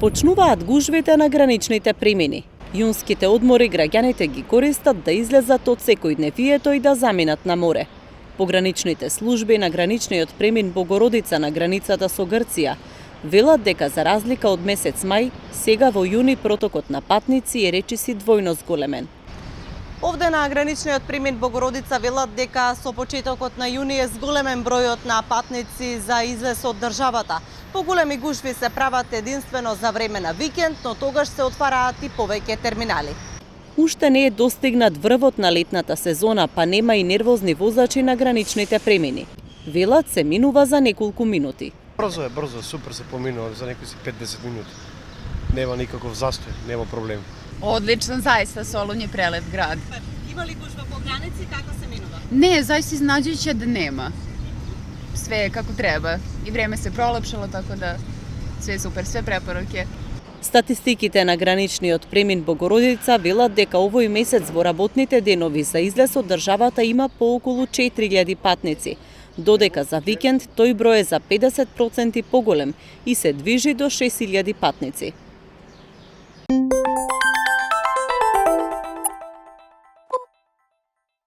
Почнуваат гужвите на граничните премини. Јунските одмори граѓаните ги користат да излезат од секојдневието и да заминат на море. Пограничните служби на граничниот премин Богородица на границата со Грција велат дека за разлика од месец мај, сега во јуни протокот на патници е речиси двојно зголемен. Овде на граничниот премин Богородица велат дека со почетокот на јуни е зголемен бројот на патници за излез од државата. Поголеми гужви се прават единствено за време на викенд, но тогаш се отвараат и повеќе терминали. Уште не е достигнат врвот на летната сезона, па нема и нервозни возачи на граничните премини. Велат се минува за неколку минути. Брзо, супер се поминува за некои 5-10 минути. Нема никаков застој, нема проблем. Одлично, заista, Solun je prelep grad. Има ли гужва по граници, како се минува? Ne, zaista iznenađujuće da nema. Sve je kako treba. I vreme se prolepšalo, tako da sve je super, sve preporuke. Статистиките на граничниот премин Богородица велат дека овој месец во работните денови за излез од државата има по околу 4000 патници, додека за викенд тој број е за 50% поголем и се движи до 6000 патници.